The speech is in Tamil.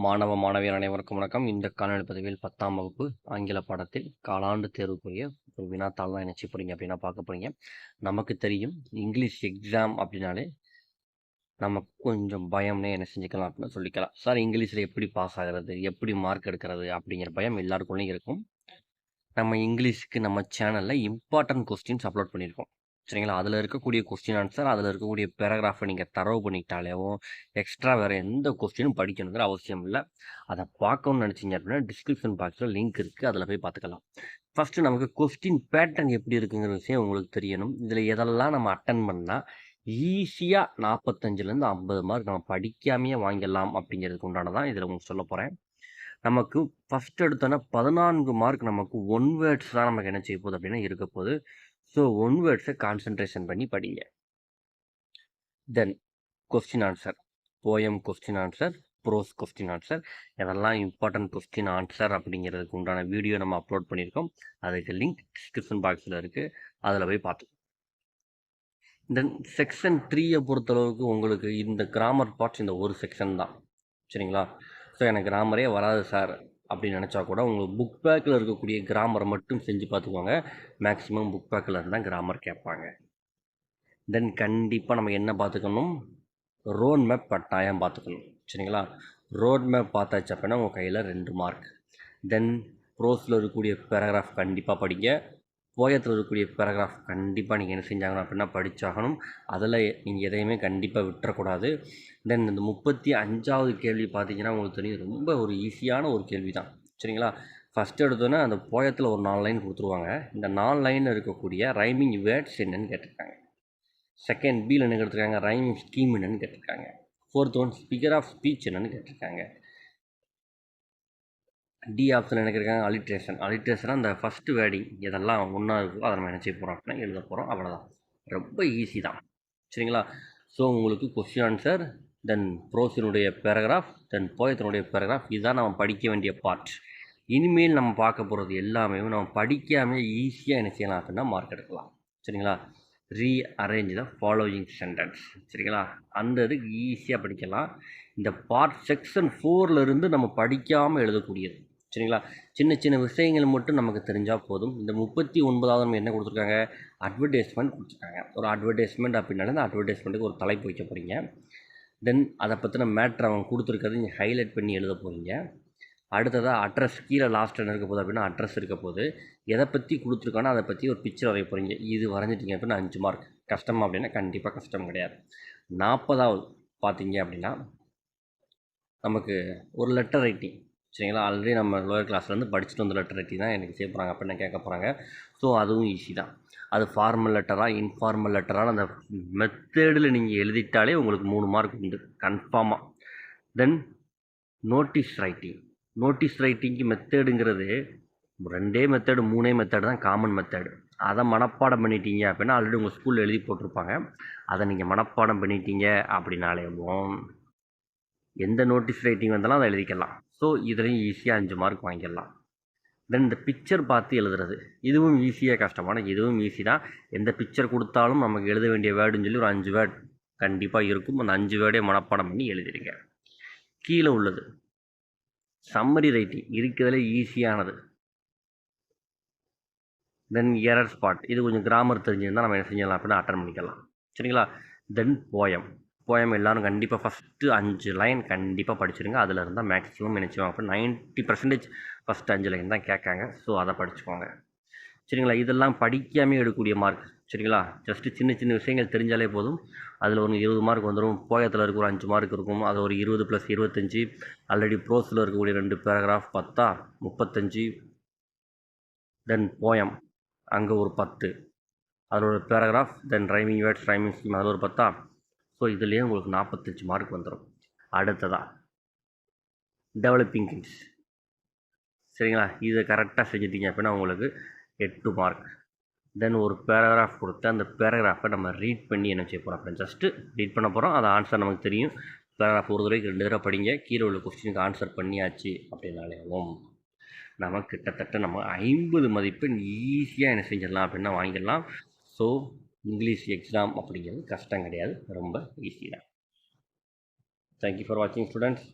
மாணவ மாணவியர் அனைவருக்கும் வணக்கம். இந்த காணொளி பதிவில் 10ஆம் வகுப்பு ஆங்கில பாடத்தில் காலாண்டு தேர்வுக்குரிய ஒரு வினாத்தாள் தான் நினைச்சு போறீங்க அப்படின்னா பார்க்க போறீங்க. நமக்கு தெரியும் இங்கிலீஷ் எக்ஸாம் அப்படின்னாலே நமக்கு கொஞ்சம் பயம்னே என்ன செஞ்சுக்கலாம் அப்படின்னு சொல்லிக்கலாம். சார் இங்கிலீஷில் எப்படி பாஸ் ஆகிறது, எப்படி மார்க் எடுக்கிறது அப்படிங்கிற பயம் எல்லாருக்குள்ளேயும் இருக்கும். நம்ம இங்கிலீஷ்க்கு நம்ம சேனலில் இம்பார்ட்டன்ட் கொஸ்டின்ஸ் அப்லோட் பண்ணியிருக்கோம். சரிங்களா, அதில் இருக்கக்கூடிய கொஸ்டின் ஆன்சர், அதில் இருக்கக்கூடிய பேராகிராஃபை நீங்கள் தரவு பண்ணிக்கிட்டாலேவும் எக்ஸ்ட்ரா வேறு எந்த கொஸ்டினும் படிக்கணுங்கிற அவசியம் இல்லை. அதை பார்க்கணும்னு நினச்சிங்க அப்படின்னா டிஸ்கிரிப்ஷன் பாக்ஸில் லிங்க் இருக்குது, அதில் போய் பார்த்துக்கலாம். ஃபஸ்ட்டு நமக்கு கொஸ்டின் பேட்டர்ன் எப்படி இருக்குங்கிற விஷயம் உங்களுக்கு தெரியணும். இதில் எதெல்லாம் நம்ம அட்டன் பண்ணால் ஈஸியாக 45லேருந்து 50 மார்க் நம்ம படிக்காமையே வாங்கிடலாம் அப்படிங்கிறதுக்கு உண்டானதான் இதில் உங்களுக்கு சொல்ல போகிறேன். நமக்கு ஃபஸ்ட் எடுத்தோன்னா 14 மார்க் நமக்கு ஒன் வேர்ட்ஸ் தான் நமக்கு என்ன செய்ய போகுது அப்படின்னா இருக்க போகுது. ஸோ ஒன் வேர்ட்ஸை கான்சன்ட்ரேஷன் பண்ணி படிங்க. Then question answer, poem question answer, prose question answer, இதெல்லாம் இம்பார்ட்டன்ட் கொஸ்டின் ஆன்சர் அப்படிங்கிறதுக்கு உண்டான வீடியோ நம்ம அப்லோட் பண்ணியிருக்கோம். அதுக்கு லிங்க் டிஸ்கிரிப்ஷன் பாக்ஸில் இருக்குது, அதில் போய் பார்த்து. தென் செக்ஷன் 3யை பொறுத்தளவுக்கு உங்களுக்கு இந்த கிராமர் பார்ட்ஸ் இந்த ஒரு செக்ஷன் தான். சரிங்களா, ஸோ எனக்கு கிராமரே வராது சார் அப்படின்னு நினச்சா கூட உங்களுக்கு புக் பேக்கில் இருக்கக்கூடிய கிராமரை மட்டும் செஞ்சு பார்த்துக்கோங்க. மேக்ஸிமம் புக் பேக்கில் இருந்தால் கிராமர் கேட்பாங்க. தென் கண்டிப்பாக நம்ம என்ன பார்த்துக்கணும், ரோட் மேப் கட்டாயம் பார்த்துக்கணும். சரிங்களா, ரோட் மேப் பார்த்தாச்சு அப்படின்னா உங்கள் கையில் 2 மார்க். தென் ப்ரோஸில் இருக்கக்கூடிய பேராகிராஃப் கண்டிப்பாக படிங்க. போயத்தில் இருக்கக்கூடிய பேராகிராஃப் கண்டிப்பாக நீங்கள் என்ன செஞ்சாங்கன்னு அப்படின்னா படித்தாகணும். அதில் நீங்கள் எதையுமே கண்டிப்பாக விட்டுறக்கூடாது. தென் இந்த 35வது கேள்வி பார்த்தீங்கன்னா உங்களுக்கு தெரியும், ரொம்ப ஒரு ஈஸியான ஒரு கேள்வி தான். சரிங்களா, ஃபஸ்ட்டு எடுத்தோன்னே அந்த போயத்தில் ஒரு 4 லைன் கொடுத்துருவாங்க. இந்த 4 லைனில் இருக்கக்கூடிய ரைமிங் வேர்ட்ஸ் என்னன்னு கேட்டிருக்காங்க. செகண்ட் பியில் என்ன கேட்டிருக்காங்க, ரைமிங் ஸ்கீம் என்னன்னு கேட்டிருக்காங்க. Fourth one speaker of speech என்னன்னு கேட்டிருக்காங்க. டி ஆப்ஷன் என்ன கேட்குறாங்க, அலிட்ரேஷனாக அந்த ஃபஸ்ட்டு வேர்டிங் எதெல்லாம் ஒன்றா இருக்கோ அதை நம்ம என்ன செய்ய போகிறோம் அப்படின்னா எழுத போகிறோம். அவ்வளோதான், ரொம்ப ஈஸி தான். சரிங்களா, ஸோ உங்களுக்கு கொஸ்டின் ஆன்சர், தென் ப்ரோஸினுடைய பேராகிராஃப், தென் போயத்தினுடைய பேராகிராஃப், இதுதான் நம்ம படிக்க வேண்டிய பார்ட். இனிமேல் நம்ம பார்க்க போகிறது எல்லாமே நம்ம படிக்காமல் ஈஸியாக என்ன செய்யலாம் அப்படின்னா மார்க் எடுக்கலாம். சரிங்களா, ரீஅரேஞ்ச் த ஃபாலோயிங் சென்டென்ஸ். சரிங்களா, அந்த இதுக்கு ஈஸியாக படிக்கலாம். இந்த பார்ட் செக்ஷன் 4லேருந்து நம்ம படிக்காமல் எழுதக்கூடியது. சரிங்களா, சின்ன சின்ன விஷயங்கள் மட்டும் நமக்கு தெரிஞ்சால் போதும். இந்த 39வது நம்ம என்ன கொடுத்துருக்காங்க, அட்வர்டைஸ்மெண்ட் கொடுத்துருக்காங்க. ஒரு அட்வர்டைஸ்மெண்ட் அப்படின்னால அந்த அட்வர்டைஸ்மெண்ட்டுக்கு ஒரு தலைப்பு வைக்க போகிறீங்க. தென் அதை பற்றின மேட்ரு அவங்க கொடுத்துருக்கிறது நீங்கள் ஹைலைட் பண்ணி எழுத போகிறீங்க. அடுத்ததாக அட்ரஸ், கீழே லாஸ்ட் என்ன இருக்க போகுது அப்படின்னா அட்ரஸ் இருக்க போது. எதை பற்றி கொடுத்துருக்கானோ அதை பற்றி ஒரு பிக்சர் வரைய போகிறீங்க. இது வரைஞ்சிட்டிங்க அப்படின்னா 5 மார்க். கஷ்டமா அப்படின்னா கண்டிப்பாக கஷ்டம் கிடையாது. 40வது பார்த்தீங்க அப்படின்னா நமக்கு ஒரு லெட்டர் ரைட்டிங். சரிங்களா, ஆல்ரெடி நம்ம லோயர் கிளாஸ்லேருந்து படிச்சுட்டு வந்த லெட்டர் ரைட்டிங் தான் எனக்கு செய்ய போகிறாங்க அப்படின்னு கேட்க போகிறாங்க. ஸோ அதுவும் ஈஸி தான். அது ஃபார்மல் லெட்டராக இன்ஃபார்மல் லெட்டரான அந்த மெத்தேடில் நீங்கள் எழுதிட்டாலே உங்களுக்கு 3 மார்க் உண்டு கன்ஃபார்மாக. Then notice writing. நோட்டீஸ் ரைட்டிங்க்கு மெத்தேடுங்கிறது 2 மெத்தேடு 3 மெத்தேடு தான் காமன் மெத்தேடு. அதை மனப்பாடம் பண்ணிட்டீங்க அப்படின்னா ஆல்ரெடி உங்கள் ஸ்கூலில் எழுதி போட்டிருப்பாங்க. அதை நீங்கள் மனப்பாடம் பண்ணிட்டீங்க அப்படின்னாலேயும் எந்த நோட்டீஸ் ரைட்டிங் வந்தாலும் அதை எழுதிக்கலாம். ஸோ இதுலேயும் ஈஸியாக 5 மார்க் வாங்கிடலாம். தென் இந்த பிக்சர் பார்த்து எழுதுறது, இதுவும் ஈஸியாக கஷ்டமான, இதுவும் ஈஸி தான். எந்த பிக்சர் கொடுத்தாலும் நமக்கு எழுத வேண்டிய வேர்டுன்னு சொல்லி ஒரு 5 வேர்டு கண்டிப்பாக இருக்கும். அந்த 5 வேர்டே மனப்பாடம் பண்ணி எழுதிடுங்க. கீழே உள்ளது சம்மரி ரைட்டிங், இருக்கிறதுல ஈஸியானது. தென் எரர் ஸ்பாட், இது கொஞ்சம் கிராமர் தெரிஞ்சிருந்தால் நம்ம என்ன செஞ்சிடலாம் அப்படின்னா அட்டன் பண்ணிக்கலாம். சரிங்களா, தென் போயம். போயம் எல்லோரும் கண்டிப்பாக ஃபஸ்ட்டு 5 லைன் கண்டிப்பாக படிச்சுருங்க. அதில் இருந்தால் மேக்ஸிமம் நினச்சிவாங்க அப்போ 90% ஃபஸ்ட்டு 5 லைன் தான் கேட்காங்க. ஸோ அதை படிச்சுக்கோங்க. சரிங்களா, இதெல்லாம் படிக்காமல் எடுக்கக்கூடிய மார்க். சரிங்களா, ஜஸ்ட்டு சின்ன சின்ன விஷயங்கள் தெரிஞ்சாலே போதும். அதில் ஒரு 20 மார்க் வந்துடும். போயத்தில் இருக்க ஒரு 5 மார்க் இருக்கும். அது ஒரு 20 + 25. ஆல்ரெடி ப்ரோஸில் இருக்கக்கூடிய 2 பேராகிராஃப் 10 35. தென் போயம் அங்கே ஒரு 10, அதில் ஒரு பேராகிராஃப், தென் ரைமிங் வேர்ட்ஸ், ரைமிங் ஸ்கீம், அதில் ஒரு 10. ஸோ இதுலேயே உங்களுக்கு 45 மார்க் வந்துடும். அடுத்ததாக டெவலப்பிங் திங்ஸ். சரிங்களா, இதை கரெக்டாக செஞ்சிட்டிங்க அப்படின்னா உங்களுக்கு 8 மார்க். தென் ஒரு பேராகிராஃப் கொடுத்து அந்த பேராகிராஃபை நம்ம ரீட் பண்ணி என்ன செய்ய போகிறோம் அப்படின்னு ஜஸ்ட்டு ரீட் பண்ண போகிறோம். அது ஆன்சர் நமக்கு தெரியும். பேராகிராஃப் ஒரு தடவைக்கு 2 தடவை படிங்க. கீழே உள்ள கொஸ்டினுக்கு ஆன்சர் பண்ணியாச்சு அப்படின்னாலேவும் நம்ம கிட்டத்தட்ட நம்ம 50 மதிப்பெண் ஈஸியாக என்ன செஞ்சிடலாம் அப்படின்னா வாங்கிடலாம். ஸோ இங்கிலீஷ் எக்ஸாம் அப்படிங்கிறது கஷ்டம் கிடையாது, ரொம்ப ஈஸி தான். தேங்க்யூ ஃபார் வாட்சிங் ஸ்டூடெண்ட்ஸ்.